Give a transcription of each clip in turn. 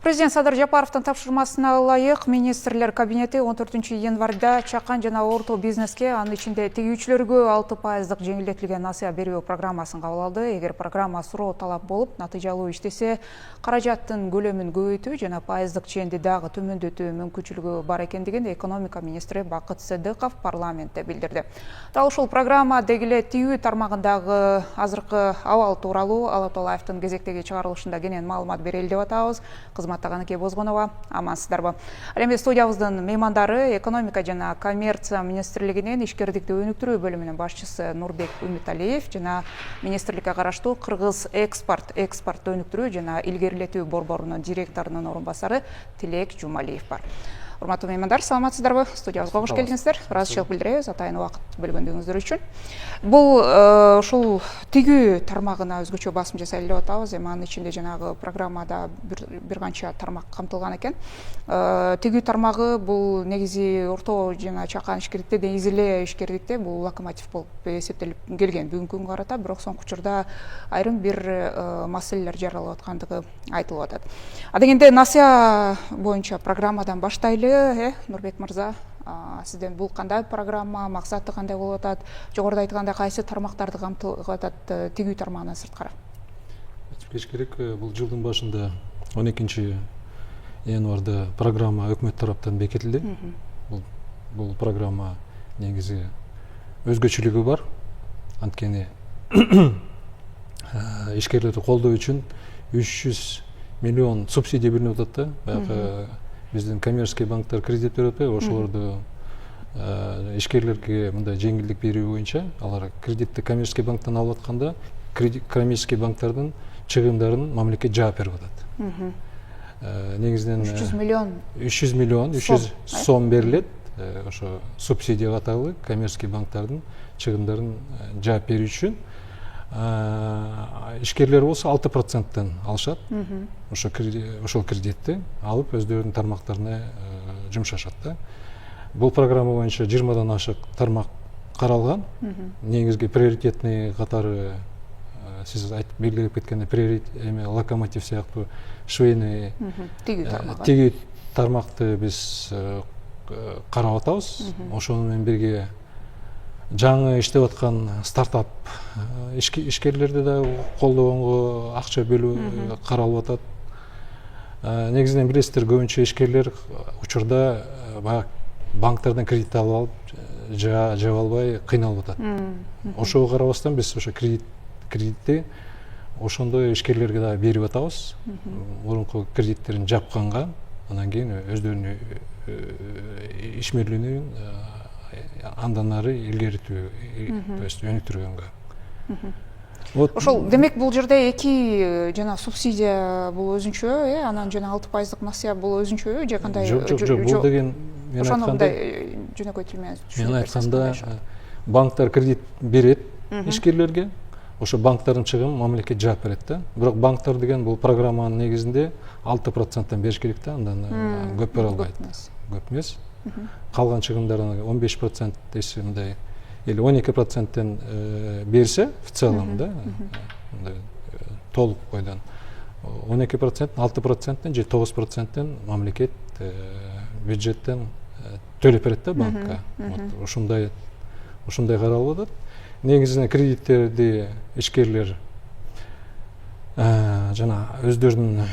Президент Садыр Жапаровтың тапшырмасына ылайык министрлер кабинети 14 январда чакан жана орто бизнеске, анын ичинде тегүүчүлөргө 6% жеңилдетилген насыя берүү программасын кабыл алды. Эгер программа суроо талап болуп, натыйжалуу иштесе, каражаттын көлөмүн көбөйтүү жана пайыздык ченди дагы төмөндөтүү мүмкүнчүлүгү бар экендигин экономика министри Бакыт Сыдыков парламентте билдирди. Дал ушул программа дегиле тигүү тармагындагы азыркы абал тууралуу Ала Толаевдин кезектеги чыгарылышында кенен маалымат берели деп атабыз. Кызматтаган Бозгонова, амансыздарбы. Ал эми студиябыздын меймандары экономика жана коммерция министрлигинин ишкердикти өнүктүрүү бөлүмүнүн башчысы Нурбек Үмүталиев жана министрликке караштуу Кыргыз экспорт өнүктүрүү жана илгерилетүү борборунун директорунун орун басары Тилек Жумалиев бар. Урматтуу меймандар, саламатсыздарбы? Студиябызга кош келдиңиздер. Ыраазычылык билдиребиз атайын убакыт бөлгөндүгүңүздөр үчүн. Бул ушул тигүү тармагына өзгөчө басым жасайлы деп атабыз. Эми анын ичинде жанагы программада бир канча тармак камтылган экен. Тигүү тармагы бул негизи орто жана чакан ишкердикте, негизи эле ишкердикте бул локомотив болуп эсептелип келген бүгүнкү күнгө карата, бирок соңку учурда айрым бир маселелер жаралып аткандыгы айтылып атат. А дегенде насыя боюнча программадан баштайлы. Нурбек мырза, сизден бул кандай программа, максаты кандай болуп атат? Жогоруда айткандай кайсы тармактарды камтылып атат тигүү тармагынан сырткары? Айтып керек, бул жылдын башында 12 январда программа өкмөт тараптан бекитилди. Бул программа негизи өзгөчөлүгү бар. Анткени ишкерлерди колдоо үчүн 300 миллион субсидия бөлүнүп атат да. Баягы биздин коммерческий банктар кредит берип атпайбы, ошолорду ишкерлерге мындай жеңилдик берүү боюнча алар кредитти коммерческий банктан алып атканда коммерческий банктардын чыгымдарын мамлекет жаап берип атат. Негизинен 300 миллион сом берилет. Ошо субсидия катары коммерческий банктардын чыгымдарын жаап берүү үчүн. Ишкерлер болсо 6%-тен алышат. Ошол кредитти алып өздөрүнүн тармактарына жумшашат да. Бул программа боюнча 20дан ашык тармак каралган. Негизги приоритетный катары сиз айтып белгилеп кеткендей, локомотив сыяктуу швейный тигүү тармакты биз карап атабыз. Ошону менен бирге жаңы иштеп аткан стартап ишкерлерди да колдогонго акча бөлүү каралып атат. Негизинен билесиздер, көбүнчө ишкерлер учурда баягы банктардан кредит алып алып, жаап албай кыйналып атат. Ошого карабастан биз ошо кредитти ошондой ишкерлерге да берип атабыз. Мурунку кредиттерин жапканга, анан кийин өздөрүнүн ишмерлүүнүн андан ары илгеритүү, то есть өнүктүргөнгө. Ошол демек бул жерде эки жана субсидия бул өзүнчө, анан жана 6% насыя бул өзүнчө же кандай? Жок, бул деген мен айтканда жөнөкөй тил менен мен айтканда банктар кредит берет ишкерлерге, ошо банктардын чыгымын мамлекет жаап берет да. Бирок банктар деген бул программанын негизинде 6%-тен бериш керек да, андан көп бере албайт. Көп эмес. Калган чыгымдарын 15% десе мындай или 12%-тен берсе в целом да, толук бойдон 12%, 6%-тен же 9%-тен мамлекет бюджеттен төлөп берет да банкка. Ушундай каралып атат. Негизинен кредиттерди ишкерлер жана өздөрүнүн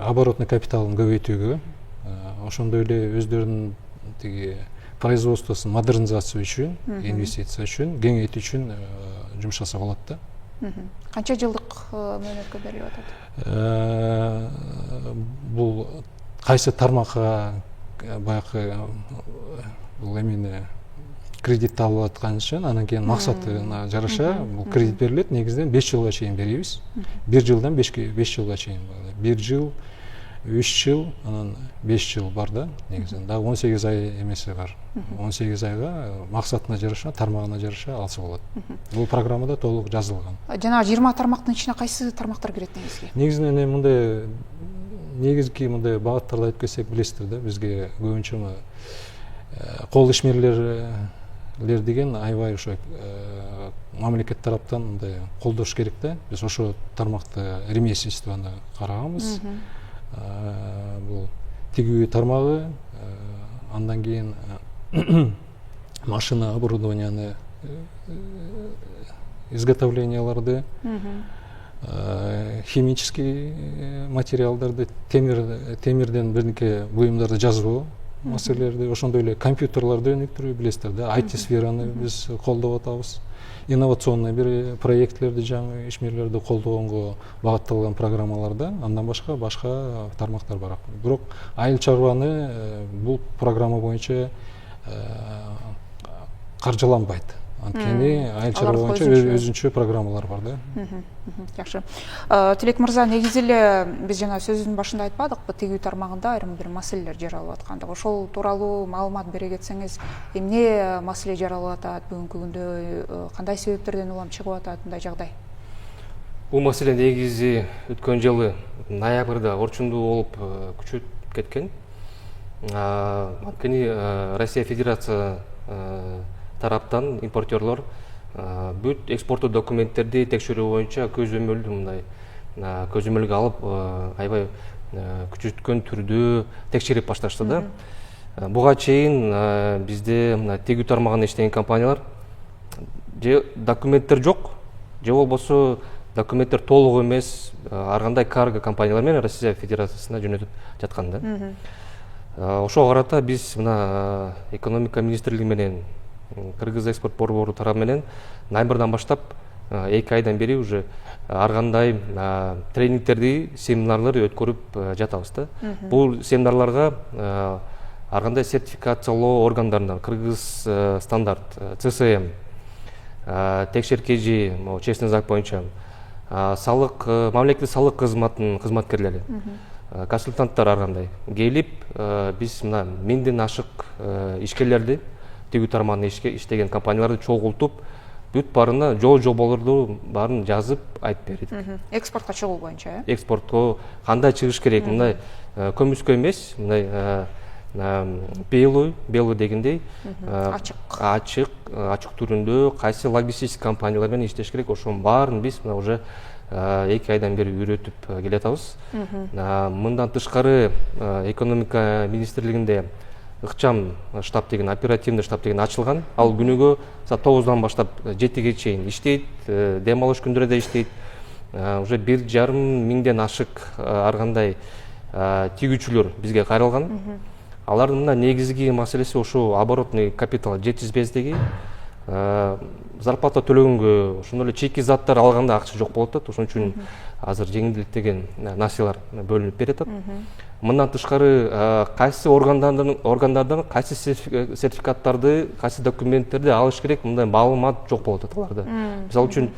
оборотный капиталын көбөйтүүгө, ошондой эле өздөрүнүн производствосун модернизация үчүн, инвестиция үчүн, кеңейтүү үчүн жумшаса болот да. Канча жылдык мөөнөткө берилип атат? Бул кайсы тармакка баягы бул эмне кредит алып аткан үчүн, анан кийин максатына жараша бул кредит берилет. Негизинен 5 жылга чейин беребиз. 1 жылдан 5 жылга чейин. 1 жыл, 3 жыл, анан 5 жыл бар да, негизинен. Дагы 18 ай эмеси бар. 18 айга максатына жараша, тармагына жараша алса болот. Бул программада толук жазылган. Жана 20 тармактын ичине кайсы тармактар кирет негизги? Негизинен мындай негизги мындай багыттарды айтып кетсек, билесиздер да, бизге көбүнчө кол ишмерлер деген аябай ошо мамлекет тараптан мындай колдош керек да. Биз ошо тармакты ремесленствону караганбыз. тигүү тармагы, андан кийин машина оборудованияны изготовленияларды, химический материалдарды, темирден биринке буюмдарды жазуу маселелерди, ошондой эле компьютерларды өнүктүрүү, билесиздер да, IT сфераны биз колдоп атабыз. Инновационный бир проектлерди, жаңы ишмерлерди колдогонго багытталган программаларда, андан башка тармактар бар. Бирок айыл чарбаны бул программа боюнча каржыланбайт. Анткени айыл чарба боюнча өзүнчө программалар бар да. Жакшы. Тилек мырза, негизи эле биз жана сөзүнүн башында айтпадыкпы, тигүү тармагында айрым бир маселелер жаралып аткандыгы. Ошол тууралуу маалымат бере кетсеңиз, эмне маселе жаралып атат бүгүнкү күндө, кандай себептерден улам чыгып атат мындай жагдай? Бул маселе негизи өткөн жылы ноябрда орчундуу болуп күчөп кеткен. Анткени Россия Федерация тараптан импортерлор бүт экспорттуу документтерди текшерүү боюнча көзөмөлгө алып, аябай күчөткөн түрдө текшерип башташты да. Буга чейин бизде тигүү тармагында иштеген компаниялар же документтер жок, же болбосо документтер толук эмес, ар кандай карго компаниялар менен Россия Федерациясына жөнөтүп жаткан да. Ошого карата биз мына экономика министрлиги менен Кыргыз экспорт борбору тарабы менен ноябрдан баштап 2 айдан бери уже ар кандай тренингтерди, семинарларды өткөрүп жатабыз да. Бул семинарларга ар кандай сертификациялоо органдарынан Кыргыз стандарт, ЦСМ, текшеркежи, честный знак боюнча салык, мамлекеттик салык кызматынын кызматкерлери, консультанттар ар кандай келип, биз мына 1000ден ашык ишкерлерди, тигүү тармагында иштеген компанияларды чогултуп, бүт барына жоболорду баарын жазып айтып бердик. Экспортко чыгуу боюнча, экспортко кандай чыгыш керек, мындай көмүскө эмес, мындай белый дегендей ачык түрүндө кайсы логистик компаниялар менен иштеш керек, ошонун баарын биз мына уже 2 айдан бери үйрөтүп келатабыз. Мындан тышкары экономика министрлигинде ыкчам штаб деген, оперативный штаб деген ачылган. Ал күнүгө саат 9-дан баштап 7-ге чейин иштейт, дем алыш күндөрү да иштейт. Уже 1,5 миңден ашык ар кандай тигүүчүлөр бизге кайрылган. Алардын мына негизги маселеси ошо оборотный капитал жетишпездиги, зарплата төлөгөнгө, ошондой эле чийки заттар алганда акча жок болуп атат. Ошон үчүн азыр жеңилдик деген насыялар бөлүнүп берет. Мындан тышкары кайсы органдардан кайсы сертификаттарды, кайсы документтерди алыш керек, мындай маалымат жок болуп атат аларда. Мисалы үчүн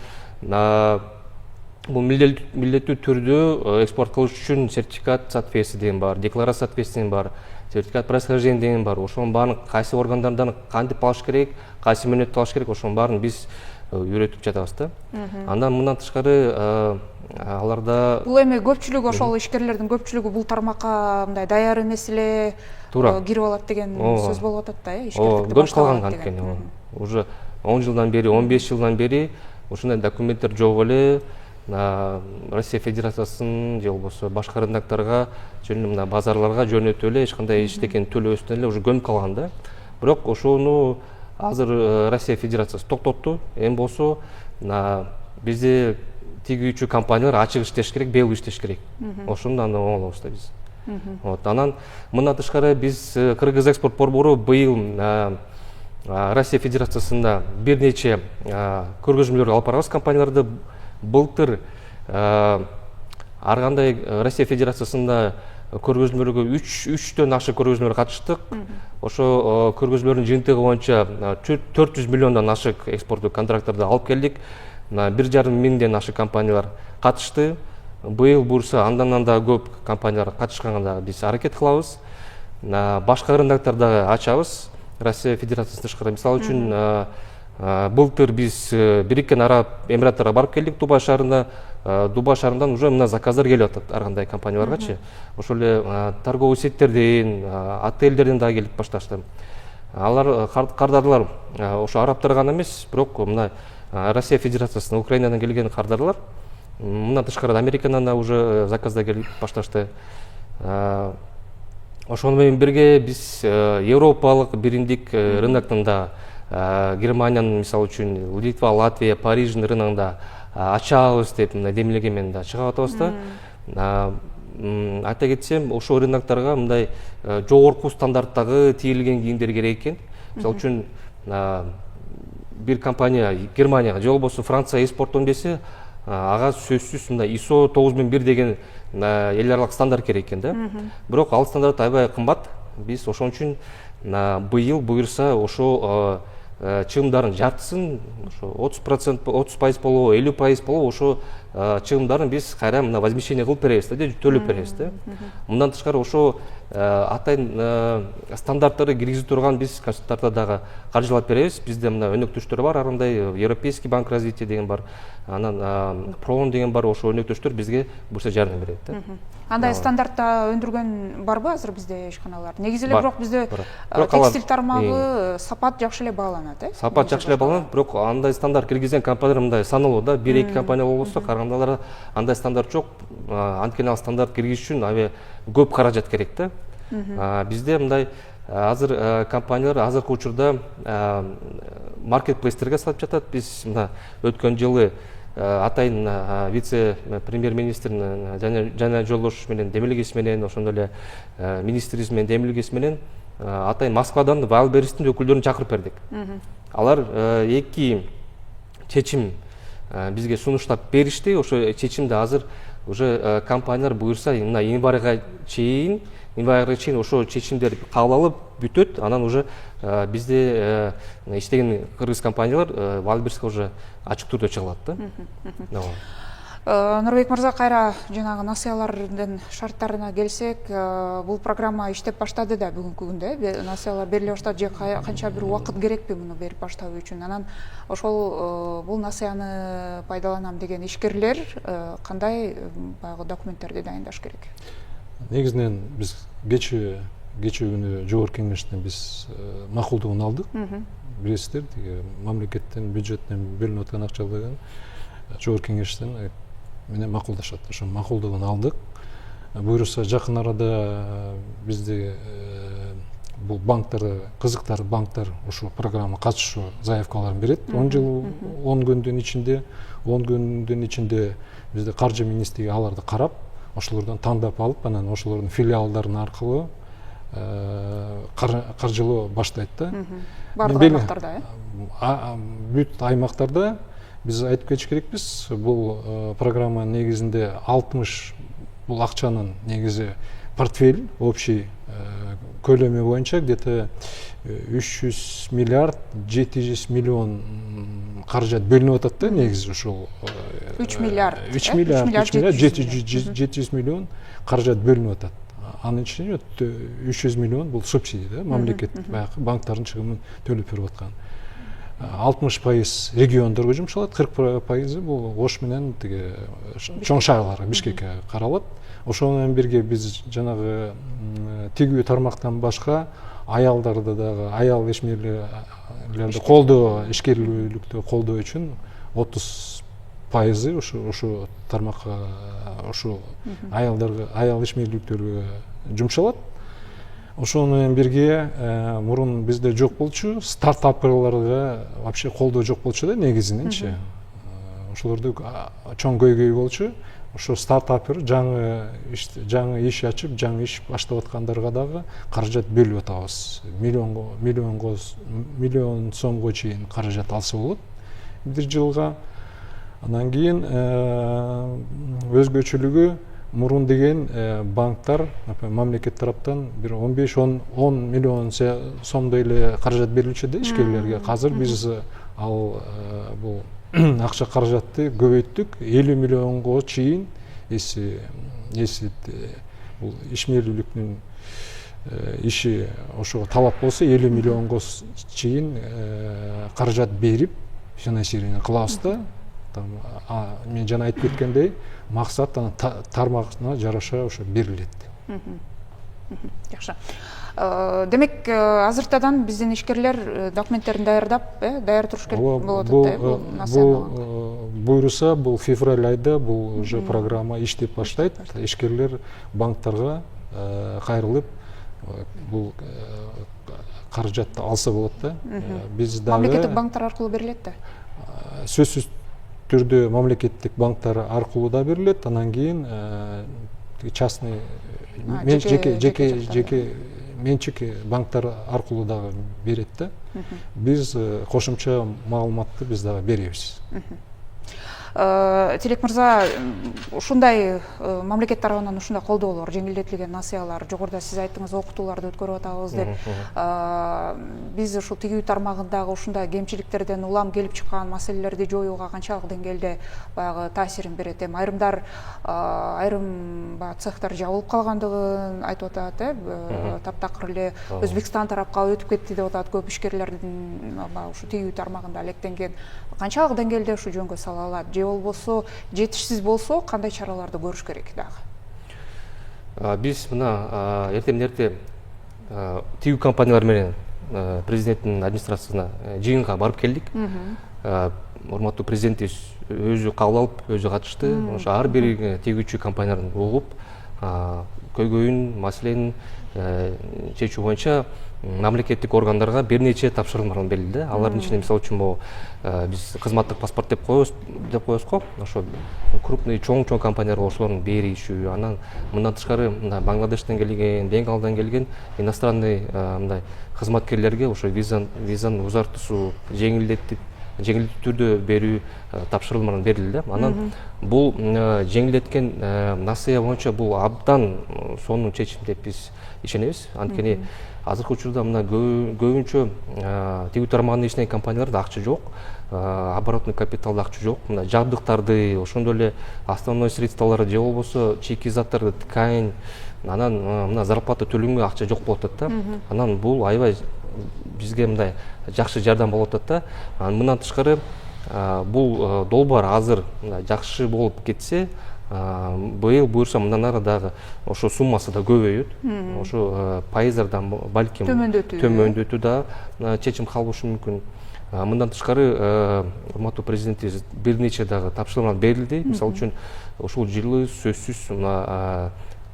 бул милдеттүү түрдө экспорт кылыш үчүн сертификат соответствия деген бар, декларация соответствия деген бар, сертификат происхождения деген бар. Ошонун баарын кайсы органдардан кантип алыш керек, кайсы мөөнөттө алыш керек, ошонун баарын биз үйрөтүп жатабыз да. Андан мындан тышкары аларда бул эми көпчүлүгү, ошол ишкерлердин көпчүлүгү бул тармакка мындай даяр эмес эле кирип алат деген сөз болуп атат да, ишкерлерди көрүп калган анткени. Уже 10 жылдан бери, 15 жылдан бери ушундай документтер жок эле Россия Федерациясынын же болбосо башка рыноктарга, мына базарларга жөнөтүп эле эч кандай иштеген төлөөбөстөн эле уже көнүп калган да. Бирок ошону азыр Россия Федерациясы токтотту. Эми болсо бизде тигүүчү компаниялар ачык иштеш керек, белгилүү иштеш керек. Ошондо анда оңолобуз да биз. Анан мындан тышкары биз Кыргыз экспорт борбору быйыл Россия Федерациясында бир нече көргөзмөлөр алып барабыз компанияларды. Былтыр ар кандай Россия Федерациясында көргөзмөлөргө 3төн ашык көргөзмөлөр катыштык. Ошо көргөзмөлөрдүн жыйынтыгы боюнча 400 миллиондон ашык экспорттук контракттарды алып келдик. 1,5 миңден ашык компаниялар катышты. Быйыл буюрса андан да көп компаниялар катышканга биз аракет кылабыз. Башка рыноктарда ачабыз. Россия Федерациясынан тышкары, мисалы үчүн былтыр биз Бириккен Араб Эмираттарга барып келдик, Дубай шаарына. Дубай шаарынан уже мына заказдар келип атат ар кандай компанияларгачы. Ошол эле торговый сеттерден, отельдерден да келип башташты. Алар кардарлар ошо арабтар гана эмес, бирок мына Россия Федерациясынан, Украинадан келген кардарлар. Мындан тышкары Америкадан да уже заказдар келип башташты. ошону менен бирге биз европалык биримдик рыноктунда Германиянын мисалы үчүн Литва, Латвия, Париждин рыногунда ачабыз деп мындай демилге менен да чыгып атабыз да. Айта кетсем, ошол рыноктарга мындай жогорку стандарттагы тигилген кийимдер керек экен. Мисалы үчүн бир компания Германияга же болбосо Францияга экспорттойм десе, ага сөзсүз мындай ISO 9001 деген эл аралык стандарт керек экен да. Бирок ал стандарт аябай кымбат. Биз ошон үчүн быйыл буюрса ошо чыгымдардын жартысын, ошо 30% 30% болобу, 50% болобу, ошо чыгымдарын биз кайра мына возмещение кылып беребиз да, төлөп беребиз да. Мындан тышкары ошо атайын стандарттарды киргизип турган биз консультанттарда дагы каржылап беребиз. Бизде мына өнөктөштөр бар, ар кандай Европейский банк развития деген бар, анан Проон деген бар, ошо өнөктөштөр бизге буюрса жардам берет да. Андай стандартта өндүргөн барбы азыр бизде ишканалар? Негизи эле бирок бизде текстиль тармагы сапат жакшы эле бааланат, Сапат жакшы эле бааланат, бирок андай стандарт киргизген компаниялар мындай саналуу да, 1-2 компания болбосо, карагандаларда андай стандарт жок. Анткени ал стандарт киргизиш үчүн аябай көп каражат керек да. Бизде мындай азыр компаниялар азыркы учурда маркетплейстерге сатып жатат. Биз мына өткөн жылы атайын вице премьер-министрдин жана жолдошу менен демилгеси менен, ошондой эле министрибиз менен демилгеси менен атайын Москвадан Вайлберристин өкүлдөрүн чакырып бердик. Алар 2 чечим бизге сунуштап беришти. Ошо чечимди азыр уже компаниялар буюрса мына январга чейин ошо чечимдер кабыл алып бүтөт. Анан уже бизде иштеген кыргыз компаниялар Вайлберристке уже ачык түрдө чыгылат да. Нурбек мырза, кайра жанагы насыялардын шарттарына келсек, бул программа иштеп баштады да бүгүнкү күндө. Насыялар бериле баштады же канча бир убакыт керекпи муну берип баштоо үчүн? Анан ошол бул насыяны пайдаланам деген ишкерлер кандай баягы документтерди дайындаш керек? Негизинен биз кечээ күнү жогорку кеңештен биз макулдугун алдык. Билесиздер, мамлекеттен бюджеттен бөлүнүп аткан акчалардан жогорку кеңештен менен макулдашат. Ошо макулдугун алдык. Буюрса жакын арада бизде бул банктар, кызыктар банктар ушул программага катышуу заявкаларын берет. 10 күндүн ичинде бизде каржы министрлиги аларды карап, ошолордон тандап алып, анан ошолордун филиалдарын аркылуу каржылоо баштайт да. Бардык аймактарда, бүт аймактарда биз айтып кетиш керекпиз. Бул программа негизинде 60 бул акчанын негизи портфель общий көлөмү боюнча где-то 300 миллиард 700 миллион каражат бөлүнүп атат да, негизи ушул 3 миллиард 700 миллион каражат бөлүнүп атат. Анын ичинде 300 миллион бул субсидия да, мамлекет баягы банктардын чыгымын төлөп берип аткан. 60% региондорго жумшалат, 40% бул Ош менен тиги чоң шаарларга, Бишкекке каралат. Ошону менен бирге биз жанагы тигүү тармактан башка аялдарды дагы, аял ишмерлерди колдоо, ишкерлүүлүктү колдоо үчүн 30% ушу тармакка, ушу аялдарга, аял ишмерлүүлүктөргө жумшалат. Ошону менен бирге мурун бизде жок болчу, стартаперлерге вообще колдоо жок болчу да, негизиненчи. Ошолорду чоң көйгөй болчу. Ошо стартапер жаңы иш ачып, жаңы иш баштап аткандарга дагы каражат бөлүп атабыз. Миллион сомго чейин каражат алса болот бир жылга. Андан кийин өзгөчөлүгү мурун деген банктар мамлекет тараптан бир 15-10 миллион сомдой эле каражат берилчү да ишкерлерге. Азыр биз ал бул акча каражатты көбөйттүк, 50 миллионго чейин. Эси бул ишмерлүүлүктүн иши ошого талап болсо 50 миллионго чейин каражат берип финансирование кылабыз да. Мен жана айтып кеткендей, максат тармагына жараша ошо берилет. Жакшы. Демек, азыртадан биздин ишкерлер документтерин даярдап, даяр туруш керек болот да, бул насыяны. Буйруса, бул февраль айда бул уже программа иштеп баштайт. Ишкерлер банктарга кайрылып, бул каражатты алса болот да. Биз дагы мамлекеттик банктар аркылуу берилет да. Сөзсүз түрдө мамлекеттик банктар аркылуу да берилет. Анан кийин частный жеке менчик банктар аркылуу дагы берет да. Биз кошумча маалыматты биз дагы беребиз. Тилек мырза, ушундай мамлекет тарабынан ушундай колдоолор, жеңилдетилген насыялар, жогоруда сиз айттыңыз, окутууларды өткөрүп атабыз деп. Биз ушул тигүү тармагындагы ушундай кемчиликтерден улам келип чыккан маселелерди жоюуга канчалык деңгээлде баягы таасирин берет? Айрымдар айрым цехтар жабылып калгандыгын айтып атат, таптакыр эле Өзбекстан тарапка өтүп кетти деп атат көп ишкерлердин ушу тигүү тармагында алектенген. Канчалык деңгээлде ушу жөнгө сала алат? Же болбосо жетишсиз болсо кандай чараларды көрүш керек дагы? Биз мына эртең-эрте тигүү компаниялар менен президенттин администрациясына жыйынга барып келдик. Урматтуу президентибиз өзү кабыл алып, өзү катышты. Ошо ар бир тигүүчү компанияларын угуп, көйгөйүн, маселенин чечүү боюнча мамлекеттик органдарга бир нече тапшырмалар берилди. Алардын ичинде мисалы үчүн биз кызматтык паспорт деп коебуз го. Ошо крупный чоң компаниялар ошолордун беришүү, анан мындан тышкары Бангладештен келген, Бенгалдан келген иностранный мындай кызматкерлерге ошо визаны узартуусу жеңил түрдө берүү тапшырмалар берилди. Анан бул жеңилдеткен насыя боюнча бул абдан сонун чечим деп биз ишенебиз. Анткени азыркы учурда мына көбүнчө тигүү тармагында иштеген компанияларда акча жок, оборотный капиталда акча жок. Мына жабдыктарды, ошондой эле основной средстволорду же болбосо чийки заттарды, ткань, анан мына зарплата төлөнгө акча жок болуп атат да. Анан бул аябай бизге мындай жакшы жардам болуп атат да. Мындан тышкары бул долбоор азыр жакшы болуп кетсе, быйыл буюрса мындан ары дагы ошо суммасы да көбөйөт. Ошо пайыздардан балким төмөндөтүү да чечим кабылышы мүмкүн. Мындан тышкары урматтуу президентибиз бир нече дагы тапшырмалар берилди. Мисалы үчүн ушул жылы сөзсүз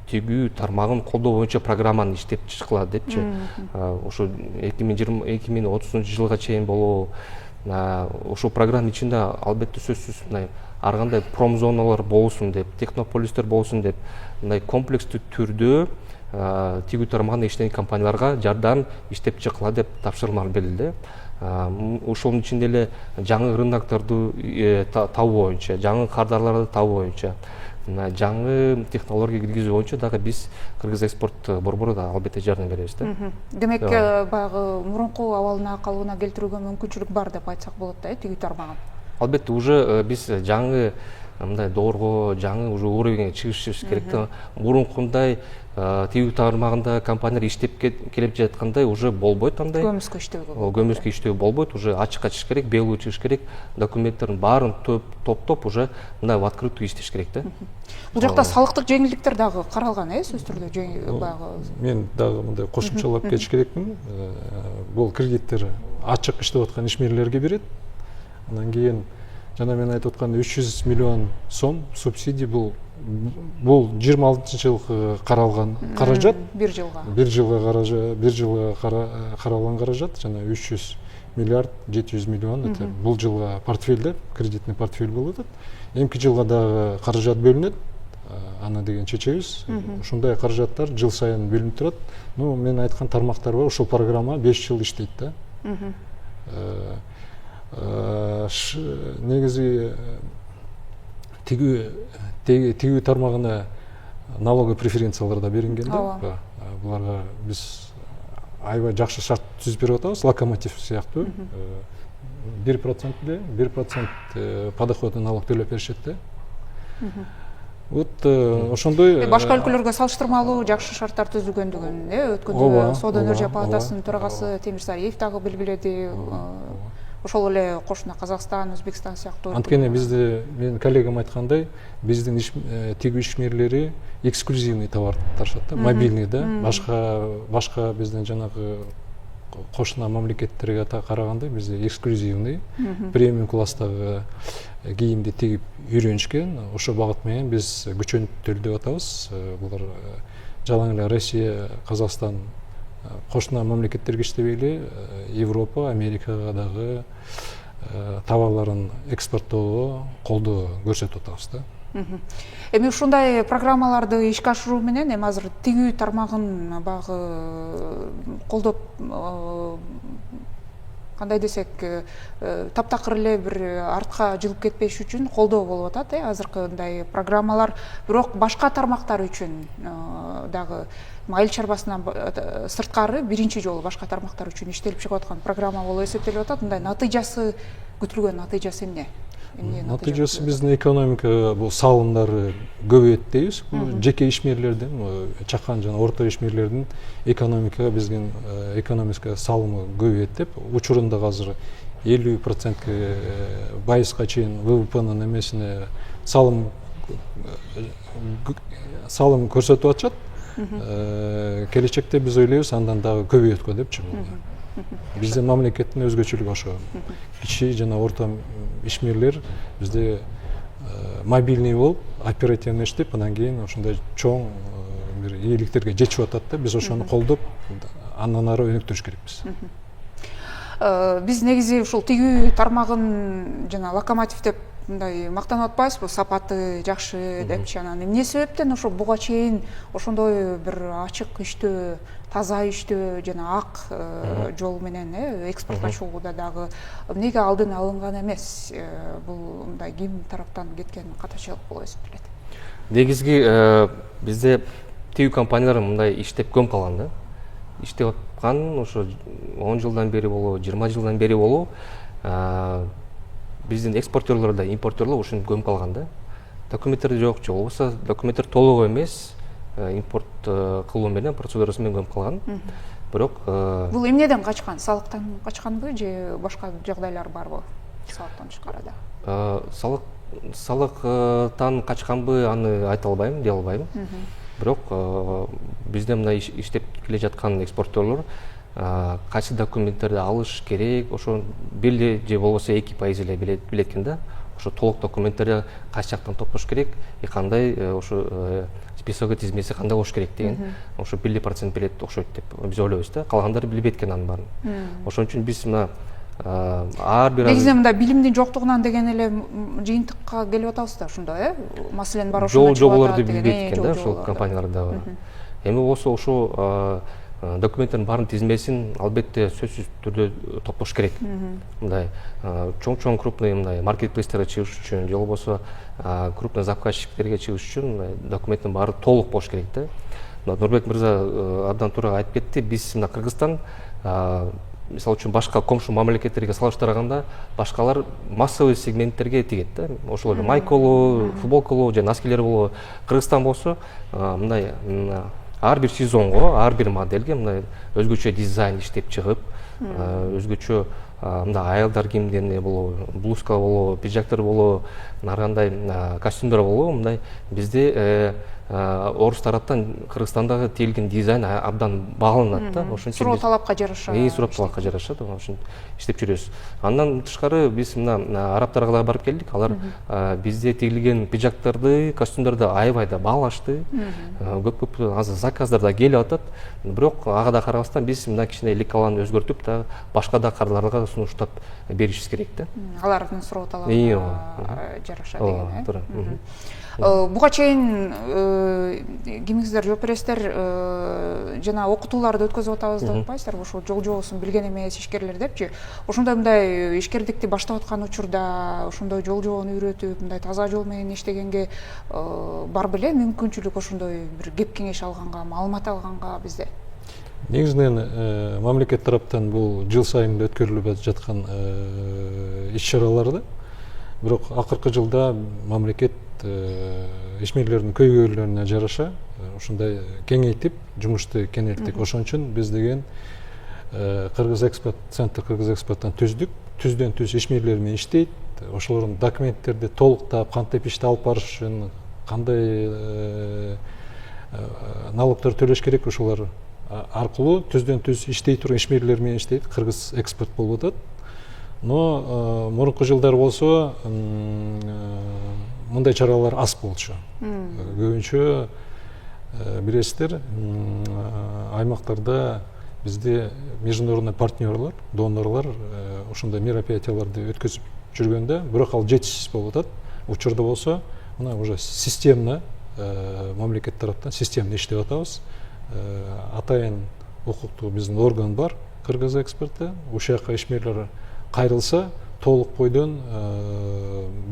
тигүү тармагын колдоо боюнча программаны иштеп чыккыла депчи. Ошо 2030 жылга чейин болобу. Ошол программа ичинде албетте сөзсүз ар кандай промзоналар болсун деп, технополистер болсун деп, мындай комплекстүү түрдө тигүү тармагында иштеген компанияларга жардам иштеп чыккыла деп тапшырмалар берилди. Ошонун ичинде эле жаңы рынокторду табуу боюнча, жаңы кардарларды табуу боюнча, жаңы технология киргизүү боюнча дагы биз Кыргыз экспорт борбору да албетте жардам беребиз да. Демек, баягы мурунку абалына калыбына келтирүүгө мүмкүнчүлүк бар деп айтсак болот да, тигүү тармагын. Албетте уже биз жаңы мындай доорго, жаңы уже уровеньге чыгышыбыз керек да. Мурункундай тигүү тармагында компаниялар иштеп келип жаткандай уже болбойт андай. Көмүскө иштөө болбойт, уже ачыкка чыгыш керек, белгилүү чыгыш керек, документтердин баарын топтоп уже мындай в открытую иштеш керек да. Бул жакта салыктык жеңилдиктер дагы каралган, сөзсүз түрдө баягы. Мен дагы мындай кошумчалап кетиш керекмин. Бул кредиттер ачык иштеп аткан ишмерлерге берет. Анан кийин жана мен айтып аткан 300 миллион сом субсидия бул 26-жылгы каралган каражат. Бир жылга каралган каражат, жана 300 миллиард 700 миллион бул жылга портфелде, кредитный портфель болуп атат. Эмки жылга дагы каражат бөлүнөт. Аны деген чечебиз. Ушундай каражаттар жыл сайын бөлүнүп турат. Мен айткан тармактар бар, ошол программа 5 жыл иштейт да. Негизи тигүү тармагына налоговый преференциялар да берилген да. Буларга биз аябай жакшы шарт түзүп берип атабыз, локомотив сыяктуу. 1% эле, 1% подоходный налог төлөп беришет да. Вот ошондой башка өлкөлөргө салыштырмалуу жакшы шарттар түзүлгөндүгүн өткөндө Соода өнөр палатасынын төрагасы Темир Сариев дагы белгиледи. Ошол эле кошуна Казакстан, Өзбекстан сыяктуу. Анткени бизде, мен коллегам айткандай, биздин тигүү ишмерлери эксклюзивный товар ташат да, мобильный да. Башка биздин жанагы кошуна мамлекеттерге караганда бизде эксклюзивный, премиум класстагы кийимди тигип үйрөнүшкөн. Ошол багыт менен биз көчөнүп төлдөп атабыз. Булар жалаң эле Россия, Казакстан кошуна мамлекеттерге иштебейли Европа, Америкага дагы товарларын экспорттоого колдоо көрсөтүп атабыз да. Эми ушундай программаларды ишке ашыруу менен эми азыр тигүү тармагын багы колдоп кандай десек таптакыр эле бир артка жылып кетпеш үчүн колдоо болуп атат азыркындай программалар. Бирок башка тармактар үчүн дагы айыл чарбасынан сырткары биринчи жолу башка тармактар үчүн иштелип чыгып аткан программа болуп эсептелип атат. Мындай натыйжасы, күтүлгөн натыйжасы эмне? Натыйжасы биздин экономика бул салымдары көбөйөт дейбиз. Жеке ишмерлердин, чакан жана орто ишмерлердин экономикага биздин экономика салымы көбөйөт деп, учурунда азыр 50%-ке байызга чейин ВВПнын эмесине салым көрсөтүп атышат. Келечекте биз ойлойбуз андан дагы көбөйөткө депчи бул. Биздин мамлекеттин өзгөчөлүгү ошо. Кичи жана орто ишмерлер бизде мобильный болуп, оперативный иштеп, андан кийин ошондой чоң бир ийгиликтерге жетишип атат да, биз ошону колдоп, андан ары өнүктүрүш керекпиз. Биз негизи ушул тигүү тармагын жана локомотив деп мындай мактанып атпайбызбы, сапаты жакшы депчи. Анан эмне себептен ошо буга чейин ошондой бир ачык иштөө, таза иштөө жана ак жол менен экспортко чыгууда дагы эмнеге алдын алынган эмес? Бул мындай ким тараптан кеткен катачылык болуп эсептелет? Негизги бизде тигүү компаниялар мындай иштеп көм калган да. Иштеп аткан ошо 10 жылдан бери болобу, 20 жылдан бери болобу, биздин экспортерлор да, импортерлор ушинтип көм калган да. Документтер жок, же болбосо документтер толук эмес, импорт кылуу менен процедурасы менен көм калган. Бирок бул эмнеден качкан? Салыктан качканбы же башка жагдайлар барбы? Салыктан тышкарыда. Салыктан качканбы, аны айта албайм, дей албайм. Бирок бизде мына иштеп келе жаткан экспортерлор кайсы документтерди алыш керек, ошо бир же болбосо 2% эле билет экен да. Ошо толук документтерди кайсы жактан топтош керек, кандай ошо списогго тизмеси кандай болуш керек деген, ошо 1% билет окшойт деп биз ойлойбуз да. Калгандары билбейт экен анын баарын. Ошон үчүн биз мына ар бир негизи мындай билимдин жоктугунан деген эле жыйынтыкка келип атабыз да ошондо, маселенин баары ошондо жоболорду билбейт экен да ушул компаниялар дагы. Эми болсо ошол документтердин баарын тизмесин албетте сөзсүз түрдө топтош керек. Мындай чоң крупный мындай маркетплейстерге чыгыш үчүн, же болбосо крупный заказчиктерге чыгыш үчүн документтин баары толук болуш керек да. Нурбек мырза абдан туура айтып кетти. Биз мына Кыргызстан мисалы үчүн башка комшу мамлекеттерге салыштырганда башкалар массовый сегменттерге тигет да. Ошол эле майкалуу, футболкалуу же носкилер болобу. Кыргызстан болсо мындай ар бир сезонго, ар бир модельге мындай өзгөчө дизайн иштеп чыгып, өзгөчө мындай айылдар кийимдерине болобу, блузка болобу, пиджактар болобу, ар кандай костюмдар болобу, мындай бизде орус тараптан Кыргызстандагы тегилген дизайн абдан бааланат да. Ошон үчүн суроо талапка жараша. Суроо талапка жараша, ошон иштеп жүрөбүз. Андан тышкары биз мына арабтарга да барып келдик. Алар бизде тегилген пиджактарды, костюмдарды аябай да баалашты. Көп азыр заказдар да келип атат. Бирок ага да карабастан биз мына кичине лекаланы өзгөртүп да башка да кадрларга сунуштап беришибиз керек да. Алардын суроо талабына жараша деген. Буга чейин кимиңиздер жооп бересиздер, жана окутууларды өткөзүп атабыз деп атпайсыздарбы, ошо жол жоосун билген эмес ишкерлер депчи. Ошондой мындай ишкердикти баштап аткан учурда ошондой жол жоону үйрөтүп, мындай таза жол менен иштегенге бар беле мүмкүнчүлүк ошондой бир кеп кеңеш алганга, маалымат алганга бизде? Негизинен мамлекет тараптан бул жыл сайын өткөрүлүп жаткан иш-чаралар да. Бирок акыркы жылда мамлекет ишмерлердин көйгөйлөрүнө жараша ушундай кеңейтип жумушту кеңейттик. Ошон үчүн биз деген Кыргыз экспорт центр, Кыргыз экспорттан түздүк. Түздөн түз ишмерлер менен иштейт. Ошолордун документтерди толуктап, кантип ишти алып барыш үчүн кандай налогдор төлөш керек, ошолор аркылуу түздөн түз иштей турган ишмерлер менен иштейт. Кыргыз экспорт болуп атат. Но мурунку жылдар болсо мындай чаралар аз болчу. Көбүнчө билесиздер, аймактарда Бізде международный партнерлар, донорлар ошондой мероприятияларды өткөзүп жүргөндө, бирок ал жетишсиз болуп атат. Учурда болсо, мына уже системно мамлекет тараптан системно иштеп атабыз. Атайын укуктуу биздин орган бар, Кыргыз эксперти. Ошол жака ишмерлер кайрылса, толук бойдон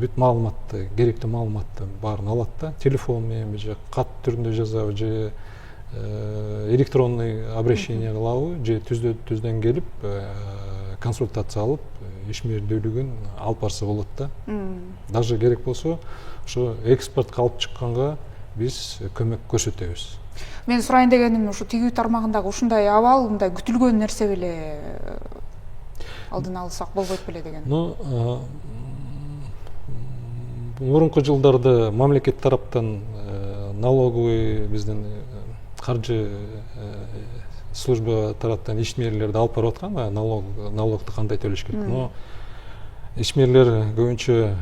бүт маалыматты, керектүү маалыматты баарын алат да. Телефон менен же кат түрүндө жазабы, же электронный обращение кылабы, же түздөн келип консультация алып, ишмердүүлүгүн алып барса болот да. Даже керек болсо, ошо экспортко алып чыкканга биз көмөк көрсөтөбүз. Мен сурайын дегеним ушу тигүү тармагындагы ушундай абал, мындай күтүлгөн нерсе беле алдын алсак болбойт беле деген. Мурунку жылдарда мамлекет тараптан налоговый биздин каржы служба тараптан ишмерлерди алып барып аткан, налогду кандай төлөш керек. Но ишмерлер көбүнчө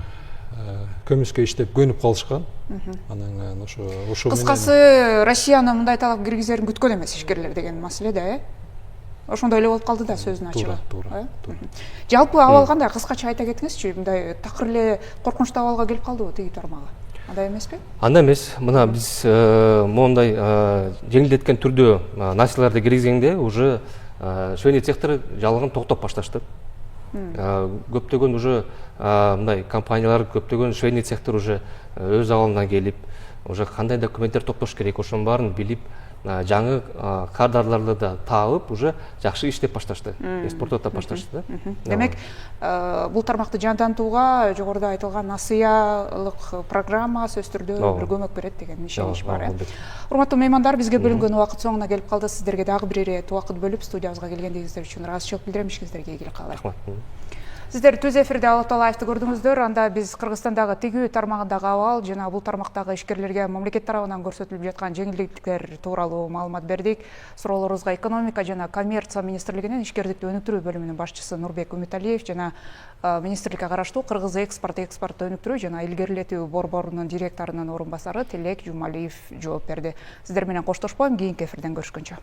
көмүскө иштеп көнүп калышкан. Анан ошо кыскасы Россиянын мындай талап киргизерин күткөн эмес ишкерлер деген маселе да, ошондой эле болуп калды да сөзүнүн ачыгы. Туура. Жалпы абал кандай? Кыскача айта кетиңизчи, мындай такыр эле коркунучтуу абалга келип калдыбы тигүү тармагы? Андай эмеспи? Андай эмес. Мына биз мондай жеңилдеткен түрдө насиларды киргизгенде уже швейный цехтер жалгын токтоп башташты. Көптөгөн уже мындай компаниялар, көптөгөн швейный цехтер уже өз абалына келип, уже кандай документтер топтош керек, ошонун баарын билип, жаңы кадрларды да таап, уже жакшы иштеп башташты, экспорттоп башташты. Демек, бул тармакты жандантууга жогоруда айтылган насыялык программа сөзсүз түрдө бир көмөк берет деген ишенич бар. Урматтуу меймандар, бизге бөлүнгөн убакыт соңуна келип калды. Сиздерге дагы бир ирет убакыт бөлүп студиябызга келгендигиңиздер үчүн ыраазычылык билдирем. Ишиңиздерге ийгилик каалайм. Рахмат. Сиздер түз эфирде Алып Талаевди көрдүңүздөр. Анда биз Кыргызстандагы тигүү тармагындагы абал жана бул тармактагы ишкерлерге мамлекет тарабынан көрсөтүлүп жаткан жеңилдиктер тууралуу маалымат бердик. Суроолорубузга экономика жана коммерция министрлигинин ишкердикти өнүктүрүү бөлүмүнүн башчысы Нурбек Үмүталиев жана министрликке караштуу Кыргыз экспортты өнүктүрүү жана илгерилетүү борборунун директорунун орун басары Тилек Жумалиев жооп берди. Сиздер менен коштошпойм, кийинки эфирден көрүшкөнчө.